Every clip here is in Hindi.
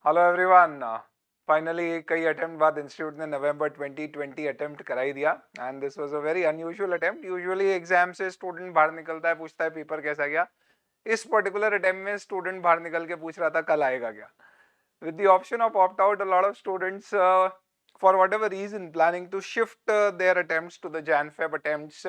Hello everyone. फाइनली कई अटेम्प्ट बाद इंस्टीट्यूट ने नवंबर 2020 अटेम्प्ट करा ही दिया and this was a very unusual attempt. Usually exam से स्टूडेंट बाहर निकलता है, पूछता है पेपर कैसा गया। इस पर्टिकुलर अटेम्प्ट में स्टूडेंट बाहर निकल के पूछ रहा था कल आएगा क्या। With the option of opt out, a lot of students for whatever reason planning to shift their attempts to the Jan Feb attempts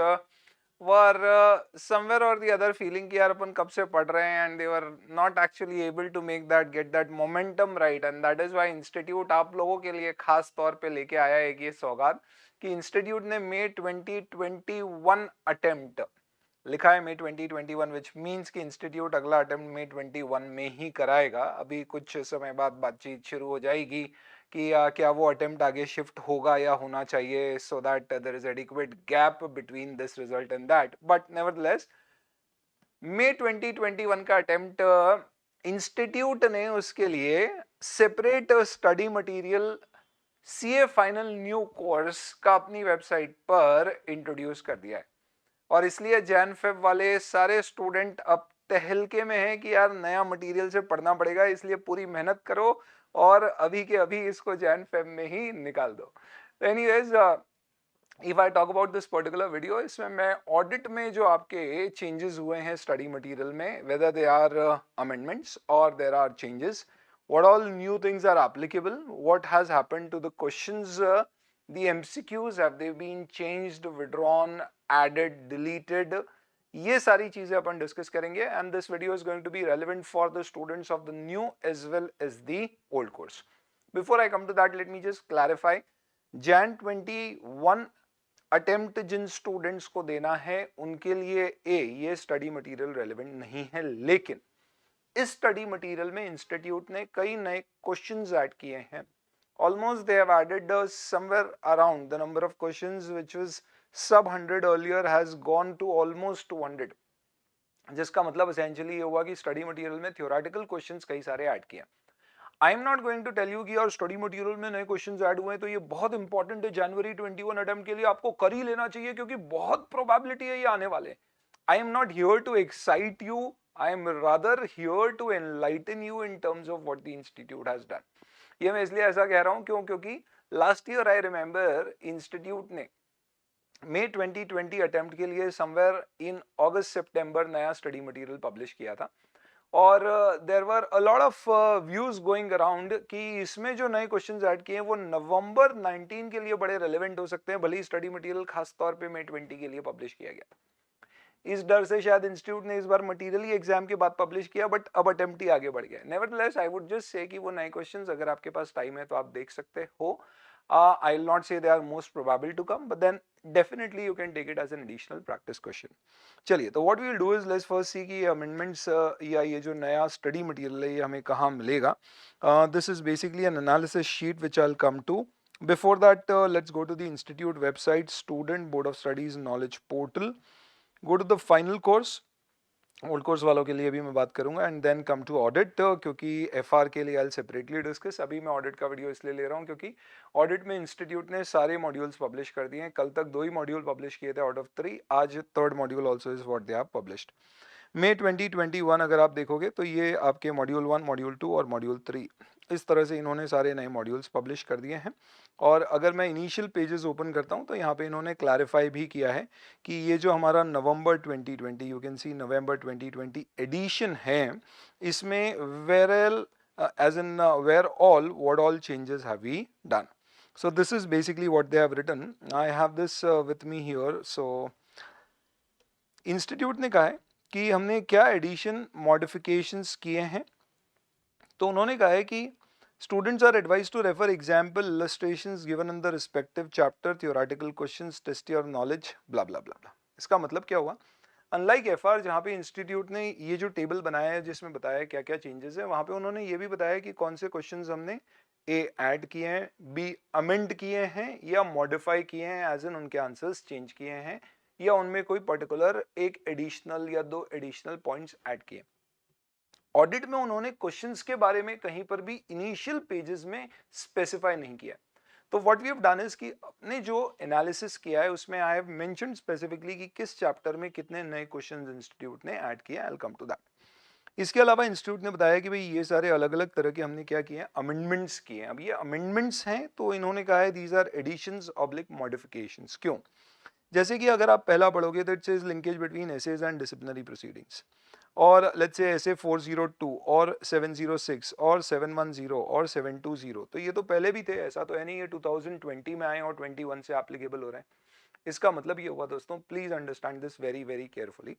were somewhere or the other feeling कि यार अपन कब से पढ़ रहे हैं and they were not actually able to make that get that momentum right, and that is why institute आप लोगों के लिए खास तौर पे लेके आया है ये सौगात कि इंस्टीट्यूट ने May 2021 अटेम्प्ट लिखा है, May 2021, विच मीन्स कि इंस्टीट्यूट अगला अटेम्प्ट May 21 में ही कराएगा। अभी कुछ समय बाद बातचीत शुरू हो जाएगी कि क्या वो अटेम्प्ट आगे शिफ्ट होगा या होना चाहिए, so that there is adequate gap between this result and that. But nevertheless May 2021 का अटेम्प्ट इंस्टीट्यूट ने उसके लिए separate study material CA final new course का अपनी वेबसाइट पर इंट्रोड्यूस कर दिया है। और इसलिए जैन फेब वाले सारे स्टूडेंट अब तहलके में हैं कि यार नया मटेरियल से पढ़ना पड़ेगा, इसलिए पूरी मेहनत करो और अभी के अभी इसको जैन फेब में ही निकाल दो। Anyways, if I talk about this particular video, इसमें मैं ऑडिट में जो आपके चेंजेस हुए हैं स्टडी मटेरियल में, वेदर दे आर अमेंडमेंट्स और there are changes, what all new things are applicable, what has happened to the questions, the MCQs, have they been changed, withdrawn, added, deleted, ये सारी चीजें अपन डिस्कस करेंगे। And this video is going to be relevant for the students of the new as well as the old course. Before I come to that, let me just clarify, Jan 21 attempt जिन स्टूडेंट्स को देना है उनके लिए ये स्टडी मटेरियल रेलेवेंट नहीं है, लेकिन इस स्टडी मटेरियल में इंस्टीट्यूट ने कई नए क्वेश्चंस ऐड किए हैं। Almost they have added somewhere around the number of questions which was sub 100 earlier has gone to almost 200, जिसका मतलब एसेंशियली ये हुआ कि स्टडी मटेरियल में थ्योरेटिकल क्वेश्चंस कई सारे ऐड किए। I am not going to tell you कि यार स्टडी मटेरियल में नए क्वेश्चंस ऐड हुए हैं तो ये बहुत इंपॉर्टेंट है, जनवरी 21 अटेम्प्ट के लिए आपको कर ही लेना चाहिए क्योंकि बहुत प्रोबेबिलिटी है ये आने वाले। I am not here to excite you. I am rather here to enlighten you in terms of what the institute has done. ये मैं इसलिए ऐसा कह रहा हूं क्योंकि last year I remember institute ने May 2020 अटेम्प्ट के लिए समवेयर इन अगस्त सितंबर नया स्टडी मटेरियल पब्लिश किया था और there were a lot of views going around कि इसमें जो नए क्वेश्चंस ऐड किए हैं वो नवंबर 19 के लिए बड़े रेलेवेंट हो सकते हैं, भले ही स्टडी मटेरियल खास तौर पे May 20 के लिए पब्लिश किया गया। इस डर से शायद इंस्टीट्यूट ने इस बार मटेरियल ही एग्जाम के बाद पब्लिश किया, बट अब अटेम्प्ट ही आगे बढ़ गया। Nevertheless I would just say कि वो नए क्वेश्चंस अगर आपके पास टाइम है तो आप देख सकते हो। आई will not say they are most probable to come, but then definitely you can take it as an additional practice question. चलिए, तो what we will do is let's first see कि अमेंडमेंट्स या ये जो नया स्टडी मटेरियल है ये हमें कहाँ मिलेगा। This is basically an analysis sheet which I will come to. Before that, let's go to the institute website, Student Board of Studies Knowledge Portal. Go to the final course, old course वालों के लिए भी मैं बात करूंगा, and then come to audit, क्योंकि एफआर के लिए आई सेपरेटली डिस्कस। अभी मैं ऑडिट का वीडियो इसलिए ले रहा हूं क्योंकि ऑडिट में इंस्टीट्यूट ने सारे मॉड्यूल्स पब्लिश कर दिए हैं। कल तक 2 ही मॉड्यूल पब्लिश किए थे आउट ऑफ 3, आज third module also is what they have published. May 2021 अगर आप देखोगे तो ये आपके मॉड्यूल 1, मॉड्यूल 2 और मॉड्यूल 3, इस तरह से इन्होंने सारे नए मॉड्यूल्स पब्लिश कर दिए हैं। और अगर मैं इनिशियल पेजेस ओपन करता हूं तो यहाँ पे इन्होंने क्लैरिफाई भी किया है कि ये जो हमारा नवंबर 2020, you can see November 2020 edition है, इसमें where as in where all, what all changes have we done. So this is basically what they have written. I have this with me here. So institute ने कहा है कि हमने क्या एडिशन मॉडिफिकेशंस किए हैं। तो उन्होंने कहा है कि students are advise to refer example illustrations given in the respective chapter, theoretical questions, test your knowledge, blah blah blah blah. इसका मतलब क्या हुआ, अनलाइक एफआर जहाँ पे इंस्टीट्यूट ने ये जो टेबल बनाया है जिसमें बताया क्या क्या चेंजेस है, वहाँ पे उन्होंने ये भी बताया कि कौन से क्वेश्चंस हमने ए ऐड किए हैं, बी अमेंड किए हैं या मॉडिफाई किए हैं, एज इन उनके आंसर्स चेंज किए हैं, या उनमें कोई पर्टिकुलर एक एडिशनल या 2 एडिशनल पॉइंट्स ऐड किए। ऑडिट में उन्होंने क्वेश्चंस के बारे में कहीं पर भी इनिशियल पेजेस में स्पेसिफाई नहीं किया। तो what we have done is कि अपने जो एनालिसिस किया है उसमें आई हैव मेंशन्ड स्पेसिफिकली कि किस चैप्टर में कितने नए क्वेश्चंस इंस्टीट्यूट ने ऐड किए। I will come to that. इसके अलावा इंस्टीट्यूट ने बताया कि भाई ये सारे अलग अलग तरह के हमने क्या किए हैं, अमेंडमेंट्स किए हैं। अब ये अमेंडमेंट्स हैं तो इन्होंने कहा है these are additions oblique modifications. क्यों? जैसे कि अगर आप पहला पढ़ोगे तो it says linkage between SAs and disciplinary proceedings, और लेट्स से ऐसे 402 और 706 और 710 और 720, तो ये तो पहले भी थे, ऐसा तो है नहीं ये 2020 में आए और 21 से एप्लीकेबल हो रहे हैं। इसका मतलब ये हुआ दोस्तों, please understand this very very carefully,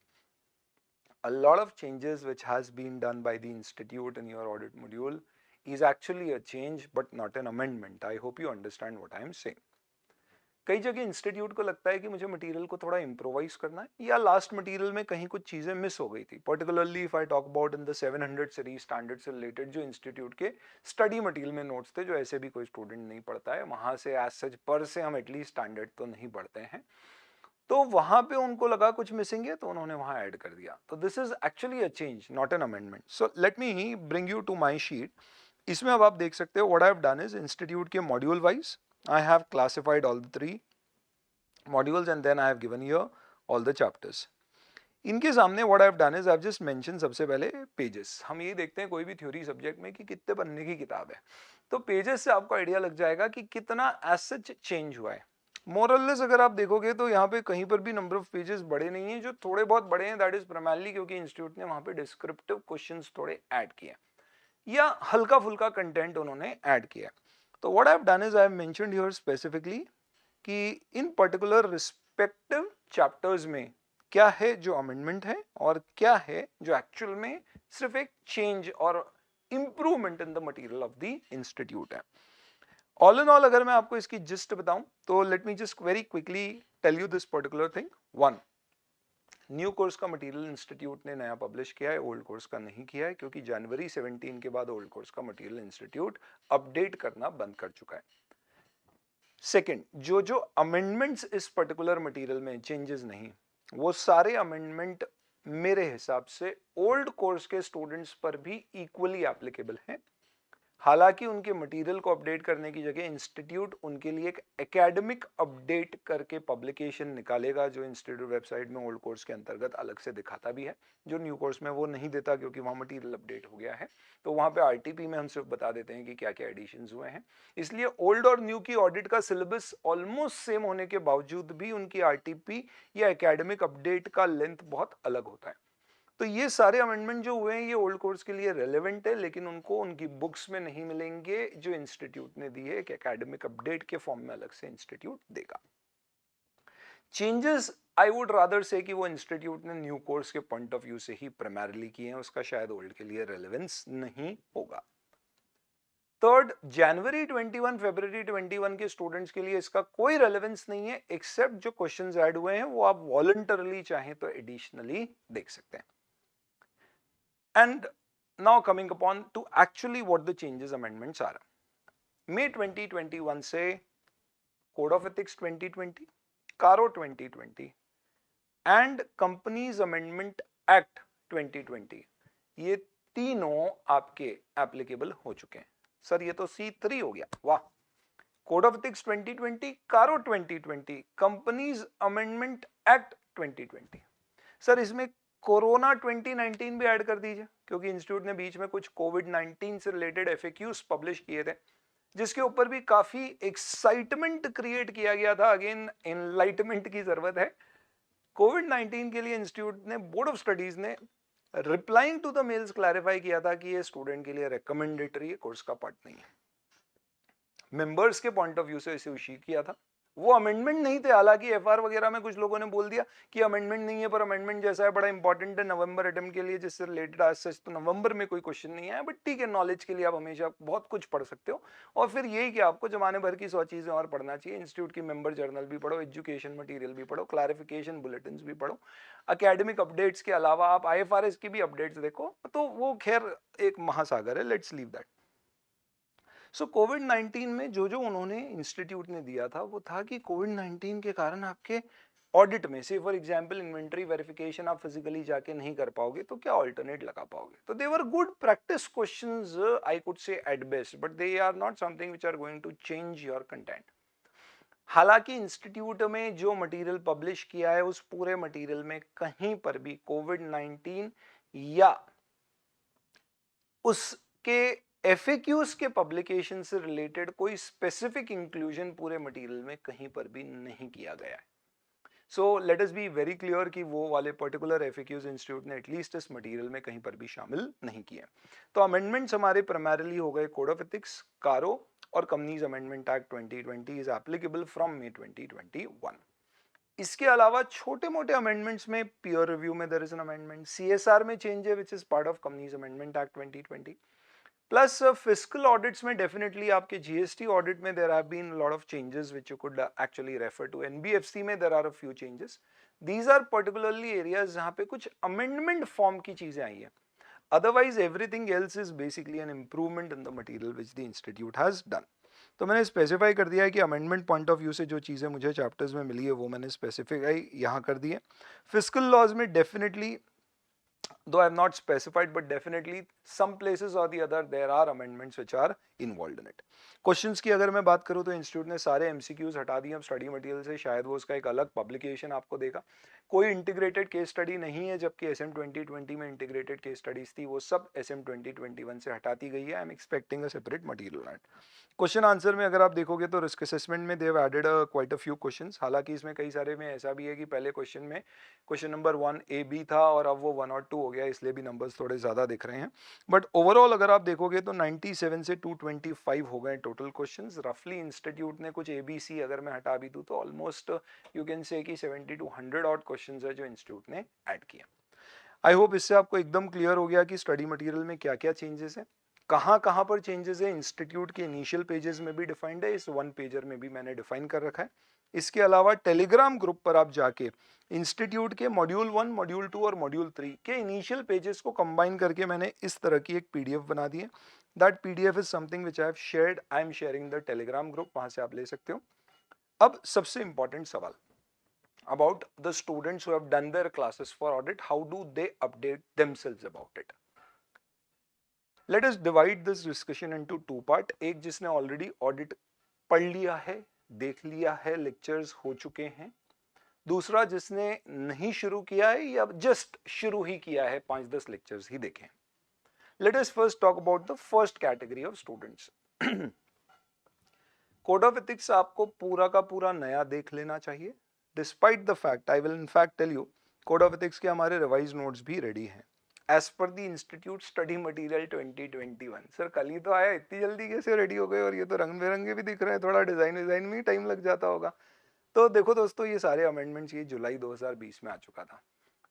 a lot of changes which has been done by the institute in your audit module is actually a change but not an amendment. I hope you understand what I am saying. कई जगह इंस्टीट्यूट को लगता है कि मुझे मटेरियल को थोड़ा इम्प्रोवाइज करना है, या लास्ट मटेरियल में कहीं कुछ चीजें मिस हो गई थी। Particularly if I talk about in the 700 series standard से रिलेटेड जो इंस्टीट्यूट के स्टडी मटेरियल में नोट्स थे, जो ऐसे भी कोई स्टूडेंट नहीं पढ़ता है, वहां से एज सच पर से हम एटलीस्ट स्टैंडर्ड तो नहीं पढ़ते हैं, तो वहां पे उनको लगा कुछ मिसिंग है तो उन्होंने वहां ऐड कर दिया। तो this is actually a change not an amendment. So let me bring you to my sheet. इसमें अब आप देख सकते हो what I have done is institute के module wise I have classified all the 3 modules and then I have given here all the chapters. इनके सामने what I have done is I have just mention सबसे पहले पेजेस। हम ये देखते हैं कोई भी थ्योरी सब्जेक्ट में कि कितने पन्ने की किताब है, तो पेजेस से आपको आइडिया लग जाएगा कि कितना एज सच चेंज हुआ है। मोरलेस अगर आप देखोगे तो यहाँ पे कहीं पर भी नंबर ऑफ पेजेस बड़े नहीं है, जो थोड़े बहुत बड़े हैं दैट इज प्राइमरली क्योंकि इंस्टीट्यूट ने वहां पे डिस्क्रिप्टिव क्वेश्चंस थोड़े ऐड किए या हल्का फुल्का कंटेंट उन्होंने ऐड किया। तो what I have done is I have mentioned here specifically कि इन पर्टिकुलर रिस्पेक्टिव चैप्टर्स में क्या है जो अमेंडमेंट है और क्या है जो एक्चुअल में सिर्फ एक चेंज और improvement in the material of the institute है। ऑल इन ऑल अगर मैं आपको इसकी जिस्ट बताऊं तो let me just very quickly tell you this particular thing. 1, new course का मटेरियल इंस्टीट्यूट ने नया पब्लिश किया है, ओल्ड कोर्स का नहीं किया है, क्योंकि जनवरी 17 के बाद ओल्ड कोर्स का मटेरियल इंस्टीट्यूट अपडेट करना बंद कर चुका है। सेकेंड, जो अमेंडमेंट्स इस पर्टिकुलर मटेरियल में चेंजेस नहीं, वो सारे अमेंडमेंट मेरे हिसाब से ओल्ड कोर्स के स्टूडेंट्स पर भी इक्वली एप्लीकेबल हैं। हालांकि उनके मटेरियल को अपडेट करने की जगह इंस्टीट्यूट उनके लिए एक एकेडमिक अपडेट करके पब्लिकेशन निकालेगा, जो इंस्टीट्यूट वेबसाइट में ओल्ड कोर्स के अंतर्गत अलग से दिखाता भी है, जो न्यू कोर्स में वो नहीं देता क्योंकि वहां मटेरियल अपडेट हो गया है। तो वहां पे आरटीपी में हम सिर्फ बता देते हैं कि क्या क्या एडिशंस हुए हैं। इसलिए ओल्ड और न्यू की ऑडिट का सिलेबस ऑलमोस्ट सेम होने के बावजूद भी उनकी आरटीपी या एकेडमिक अपडेट का लेंथ बहुत अलग होता है। तो ये सारे अमेंडमेंट जो हुए हैं ये ओल्ड कोर्स के लिए रेलेवेंट है, लेकिन उनको उनकी बुक्स में नहीं मिलेंगे जो इंस्टीट्यूट ने दी है। एक एकेडमिक अपडेट के फॉर्म में अलग से इंस्टीट्यूट देगा। चेंजेस आई वुड रादर से कि वो इंस्टीट्यूट ने न्यू कोर्स के पॉइंट ऑफ व्यू से ही प्राइमरली किए हैं, उसका शायद ओल्ड के लिए रेलेवेंस नहीं होगा। थर्ड, जनवरी 21 फरवरी 21 के स्टूडेंट्स के लिए इसका कोई रेलेवेंस नहीं है, एक्सेप्ट जो क्वेश्चंस ऐड हुए हैं वो आप वॉलंटरली चाहें तो एडिशनली देख सकते हैं। And now coming upon to actually what the changes amendments are. May 2021 से Code of Ethics 2020, CARO 2020 and Companies Amendment Act 2020 ये तीनों आपके एप्लीकेबल हो चुके हैं। सर ये तो C3 हो गया, वाह। कोड ऑफ एथिक्स 2020, कारो 2020, कंपनीज अमेंडमेंट एक्ट 2020। सर इसमें कोरोना 2019 भी ऐड कर दीजिए, क्योंकि इंस्टीट्यूट ने बीच में कुछ कोविड-19 से रिलेटेड एफएक्यूज पब्लिश किए थे, जिसके ऊपर भी काफी एक्साइटमेंट क्रिएट किया गया था। अगेन एनलाइटमेंट की जरूरत है। कोविड-19 के लिए इंस्टीट्यूट ने, बोर्ड ऑफ स्टडीज ने replying to the mails clarify किया था कि ये स्टूडेंट के लिए रिकमेंडेटरी है, कोर्स का पार्ट नहीं है। मेंबर्स के पॉइंट ऑफ व्यू से इसे इश्यू किया था, वो अमेंडमेंट नहीं थे। हालांकि एफआर वगैरह में कुछ लोगों ने बोल दिया कि अमेंडमेंट नहीं है, पर अमेंडमेंट जैसा है बड़ा इंपॉर्टेंट है नवंबर अटेम्प्ट के लिए, जिससे रिलेटेड आज सच तो नवंबर में कोई क्वेश्चन नहीं आया, बट ठीक है, नॉलेज के लिए आप हमेशा बहुत कुछ पढ़ सकते हो। और फिर यही कि आपको जमाने भर की 100 चीजें और पढ़ना चाहिए। इंस्टीट्यूट की मेंबर जर्नल भी पढ़ो, एजुकेशन मटीरियल भी पढ़ो, क्लैरिफिकेशन बुलेटिन भी पढ़ो, अकेडमिक अपडेट्स के अलावा आप IFRS की भी अपडेट्स देखो। तो वो खैर एक महासागर है, लेट्स लीव दैट। सो कोविड-19 में जो उन्होंने इंस्टीट्यूट ने दिया था वो था कि कोविड-19 के कारण आपके ऑडिट में से फॉर एग्जांपल इन्वेंटरी वेरिफिकेशन आप फिजिकली जाके नहीं कर पाओगे, तो क्या ऑल्टरनेट लगा पाओगे। तो they were good practice questions I could say at best, but they are not something which are going to change your content. हालांकि इंस्टीट्यूट में जो मटेरियल पब्लिश किया है उस पूरे मटेरियल में कहीं पर भी कोविड-19 या उसके FAQs के पब्लिकेशन से रिलेटेड कोई स्पेसिफिक इंक्लूजन पूरे मटेरियल में कहीं पर भी नहीं किया गया है। So let us be very clear कि वो वाले पर्टिकुलर FAQs इंस्टीट्यूट ने एटलीस्ट इस मटेरियल में कहीं पर भी शामिल नहीं किए। तो अमेंडमेंट्स हमारे प्राइमरीली हो गए कोड ऑफ एथिक्स, कारो और companies amendment act 2020 is applicable from May 2021। इसके अलावा छोटे मोटे अमेंडमेंट्स में पीयर रिव्यू में there is an amendment, CSR में चेंज है which is part of companies amendment act 2020, plus fiscal audits में डेफिनेटली आपके GST ऑडिट में there have been lot of changes which you could actually refer to. NBFC में there are a few changes. These are particularly areas जहां पे कुछ अमेंडमेंट फॉर्म की चीजें आई है। Otherwise everything else is basically an improvement in the material which the institute has done. तो मैंने स्पेसिफाई कर दिया है कि अमेंडमेंट पॉइंट ऑफ व्यू से जो चीज़ें मुझे चैप्टर्स में मिली है वो मैंने स्पेसिफाई यहाँ कर दी है। फिस्कल लॉज में definitely, though I have not specified, but definitely some places or the other there are amendments which are involved in it. Questions की अगर मैं बात करूं तो इंस्टीट्यूट ने सारे MCQs हटा दिए अब स्टडी मटेरियल से, शायद वो उसका एक अलग पब्लिकेशन आपको देगा। कोई इंटीग्रेटेड केस स्टडी नहीं है, जबकि SM 2020 में इंटीग्रेटेड केस स्टडीज थी, वो सब SM 2021 से हटाती गई है। I am expecting a separate material. Question answer में अगर आप देखोगे तो रिस्क असेसमेंट में they've added quite a few questions. हालांकि इसमें कई सारे में ऐसा भी है कि पहले क्वेश्चन में क्वेश्चन नंबर 1A-B था और अब वो 1 और 2 हो गया, इसलिए भी नंबर्स थोड़े ज़्यादा दिख रहे हैं। बट ओवरऑल अगर आप देखोगे तो 97 से 225 हो गए टोटल क्वेश्चंस। रफली इंस्टीट्यूट ने कुछ ABC अगर मैं हटा भी दूँ तो ऑलमोस्ट यू कैन से कि 70 to 100 ऑड क्वेश्चंस है जो इंस्टीट्यूट ने ऐड किया। आई होप इससे आपको एकदम क्लियर हो गया कि स्टडी मटेरियल में क्या क्या चेंजेस है, कहाँ पर चेंजेस है। इंस्टीट्यूट के इनिशियल पेजेस में भी डिफाइंड है, इस 1 पेजर में भी मैंने डिफाइन कर रखा है। इसके अलावा टेलीग्राम ग्रुप पर आप जाके इंस्टीट्यूट के मॉड्यूल 1, मॉड्यूल 2 और मॉड्यूल 3 के इनिशियल पेजेस को कंबाइन करके मैंने इस तरह की एक PDF बना दी है। That PDF is something which I have shared, I am sharing the Telegram group, वहां से आप ले सकते हो। अब सबसे इंपॉर्टेंट सवाल about the students who have done their classes for audit, how do they update themselves about it? Let us divide this discussion into two part. एक जिसने already audit पढ़ लिया है, देख लिया है, lectures हो चुके हैं। दूसरा जिसने नहीं शुरू किया है या just शुरू ही किया है, 5-10 lectures ही देखे। Let us first talk about the first category of students. Code of ethics आपको पूरा का पूरा नया देख लेना चाहिए। Despite the fact, I will in fact tell you, code of ethics के हमारे रिवाइज नोट्स भी रेडी हैं as per the institute study material 2021। Sir कल ही तो आया, इतनी जल्दी कैसे रेडी हो गए, और ये तो रंग बिरंगे भी दिख रहे हैं, थोड़ा डिजाइन में ही टाइम लग जाता होगा। तो देखो दोस्तों, ये सारे अमेंडमेंट्स ये जुलाई 2020 में आ चुका था।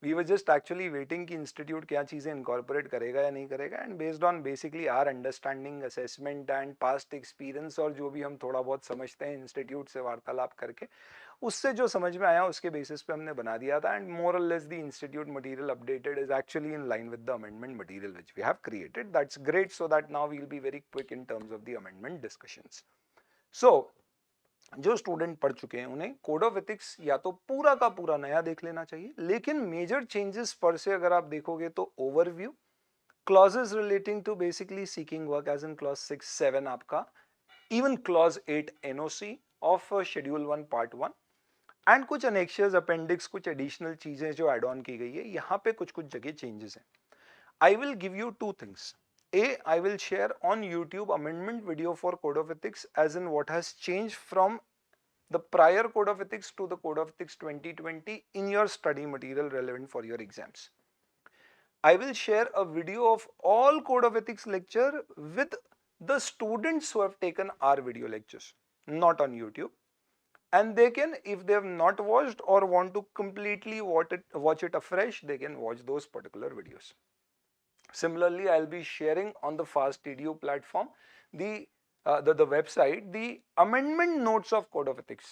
We were just actually waiting कि इंस्टीट्यूट क्या चीज़ें इनकॉर्पोरेट करेगा या नहीं करेगा, and based on basically our understanding, assessment and past experience, और जो भी हम थोड़ा बहुत समझते हैं इंस्टीट्यूट से वार्तालाप करके, उससे जो समझ में आया उसके बेसिस पे हमने बना दिया था। And more or less the institute material updated is actually in line with the amendment material which we have created. That's great, so that now we will be very quick in terms of the amendment discussions. So जो स्टूडेंट पढ़ चुके हैं उन्हें कोड ऑफ एथिक्स या तो पूरा का पूरा नया देख लेना चाहिए, लेकिन मेजर चेंजेस पर से अगर आप देखोगे तो overview, clauses relating to basically seeking work as in clause 6, 7 आपका, even clause 8 NOC of schedule 1 part 1, and कुछ अनेक्शर्स, अपेंडिक्स, कुछ एडिशनल चीजें जो एड ऑन की गई है, यहाँ पे कुछ जगह चेंजेस हैं। I will give you 2 things. A, I will share on YouTube amendment video for Code of Ethics as in what has changed from the prior Code of Ethics to the Code of Ethics 2020 in your study material relevant for your exams. I will share a video of all Code of Ethics lecture with the students who have taken our video lectures, not on YouTube. And they can, if they have not watched or want to completely watch it afresh, they can watch those particular videos. Similarly, I'll be sharing on the FastEdu platform the website, the amendment notes of Code of Ethics.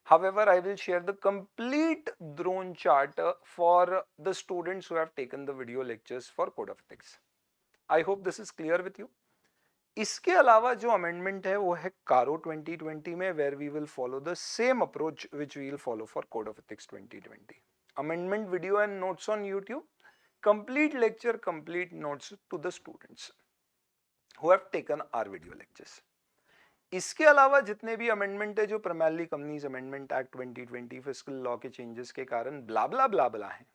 However, I will share the complete drone chart for the students who have taken the video lectures for Code of Ethics. I hope this is clear with you. इसके अलावा जो अमेंडमेंट है वो है कारो 2020 में, where we will follow the same approach which we will follow for Code of Ethics 2020. Amendment video and notes on YouTube. Complete lecture, complete notes to the students who have taken our video lectures. इसके अलावा जितने भी अमेंडमेंट है जो primarily companies amendment act 2020 fiscal law के चेंजेस के कारण ब्ला ब्ला ब्ला ब्ला है,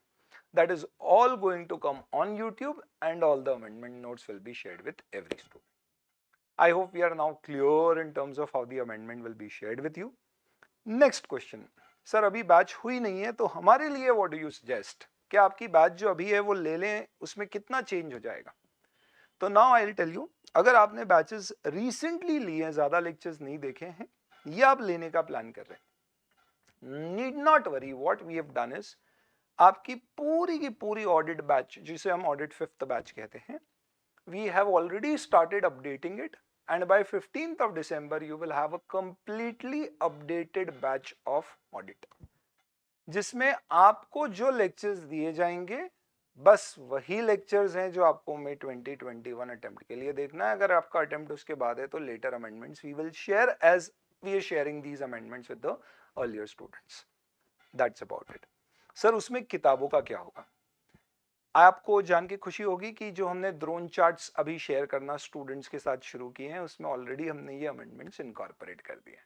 that is all going to come on YouTube, and all the amendment notes will be shared with every student. I hope we are now clear in terms of how the amendment will be shared with you. Next question, sir अभी बैच हुई नहीं है तो हमारे लिए what do you suggest? क्या आपकी बैच जो अभी है वो ले लें, उसमें कितना चेंज हो जाएगा? तो now I will tell you, अगर आपने बैचेस रिसेंटली लिए हैं, ज्यादा लेक्चर्स नहीं देखे हैं, ये आप लेने का प्लान कर रहे हैं, need not worry, what we have done is, आपकी पूरी की पूरी ऑडिट बैच, जिसे हम ऑडिट 5th बैच कहते हैं, we have already started updating it, and by 15th of December you will have a completely updated batch of audit, जिसमें आपको जो लेक्चर्स दिए जाएंगे बस वही लेक्चर्स हैं जो आपको मई 2021 अटेम्प्ट के लिए देखना है. अगर आपका अटेम्प्ट उसके बाद है तो later amendments we will share as we are sharing these amendments with the earlier students. That's about it. Sir उसमें किताबों का क्या होगा? आपको जान के खुशी होगी कि जो हमने ड्रोन चार्ट्स अभी शेयर करना स्टूडेंट्स के साथ शुरू किए हैं, उसमें ऑलरेडी हमने ये अमेंडमेंट्स इनकॉर्पोरेट कर दिए हैं.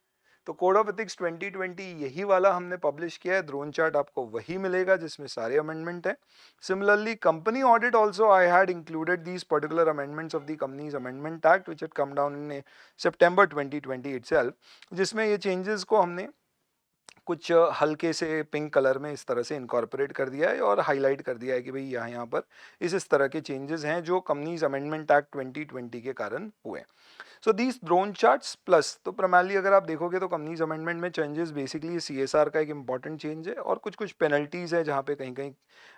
तो कोड ऑफ एथिक्स 2020 यही वाला हमने पब्लिश किया है. ड्रोन चार्ट आपको वही मिलेगा जिसमें सारे अमेंडमेंट हैं. Similarly company audit also I had included these particular amendments of the companies amendment act which had come down in September 2020 itself, जिसमें ये चेंजेस को हमने कुछ हल्के से पिंक कलर में इस तरह से इनकॉर्पोरेट कर दिया है और हाईलाइट कर दिया है कि भाई यहाँ पर इस तरह के चेंजेस हैं जो कंपनीज अमेंडमेंट एक्ट 2020 के कारण हुए. So these drone charts plus, तो प्राइमरली अगर आप देखोगे तो कंपनीज अमेंडमेंट में चेंजेस बेसिकली CSR का एक इंपॉर्टेंट चेंज है और कुछ कुछ पेनल्टीज है जहाँ पे कहीं कहीं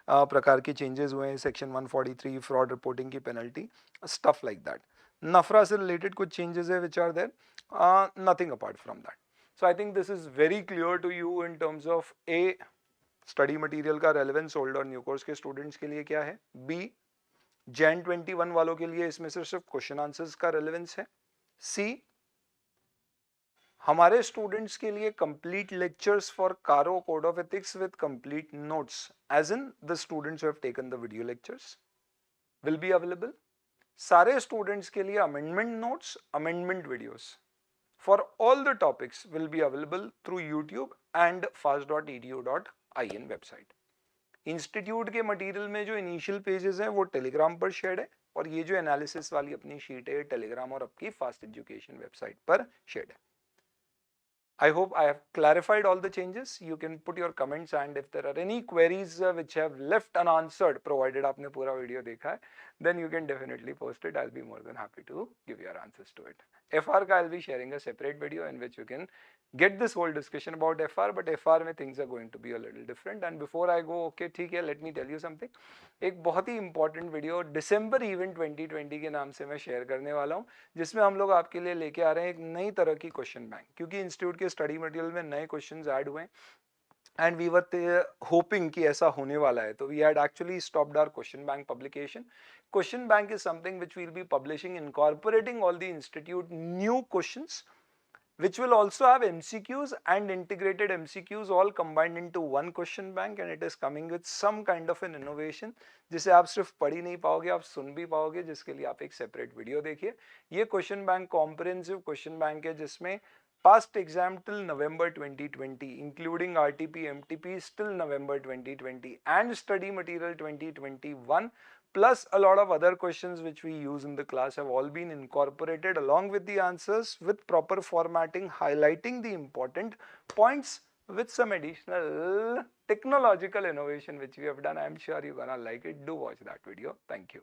प्रकार के चेंजेस हुए हैं. सेक्शन 143 फ्रॉड रिपोर्टिंग की penalty, stuff like that. NFRA से रिलेटेड कुछ चेंजेस है which are there, nothing apart from that. So I think this is very clear to you in terms of A, study material का relevance old और new course के students के लिए क्या है, B, Jan 21 वालों के लिए इसमें सिर्फ question answers का relevance है, C, हमारे students के लिए complete lectures for Caro Code of Ethics with complete notes, as in the students who have taken the video lectures will be available. सारे students के लिए amendment notes, amendment videos for all the topics will be available through YouTube and fast.edu.in website. Institute के मटेरियल में जो इनिशियल पेजेस हैं वो टेलीग्राम पर शेयर है और ये जो एनालिसिस वाली अपनी शीट है टेलीग्राम और आपकी फास्ट एजुकेशन वेबसाइट पर शेयर है. I hope I have clarified all the changes. You can put your comments and if there are any queries which have left unanswered, provided आपने पूरा वीडियो देखा है, then you can definitely post it. I'll be more than happy to give your answers to it. FR का I'll be sharing a separate video in which you can get this whole discussion about FR, but FR में things are going to be a little different. And before I go, okay, ठीक है, let me tell you something. एक बहुत ही important video December Event 2020 के नाम से मैं शेयर करने वाला हूँ, जिसमें हम लोग आपके लिए लेके आ रहे हैं एक नई तरह की क्वेश्चन बैंक, क्योंकि इंस्टीट्यूट के स्टडी मटेरियल में नए क्वेश्चंस ऐड हुए एंड वी वर होपिंग कि ऐसा होने वाला है, तो we had actually stopped our question bank publication. Question bank is something which we will be publishing incorporating all the institute new questions which will also have MCQs and integrated MCQs all combined into one question bank, and it is coming with some kind of an innovation जिसे आप सिर्फ पढ़ ही नहीं पाओगे, आप सुन भी पाओगे, जिसके लिए आप एक सेपरेट वीडियो देखिए. ये question bank comprehensive question bank है जिसमें past exam till November 2020 including RTP MTP till November 2020 and study material 2021 plus a lot of other questions which we use in the class have all been incorporated along with the answers with proper formatting, highlighting the important points with some additional technological innovation which we have done. I am sure you're gonna like it. Do watch that video. Thank you.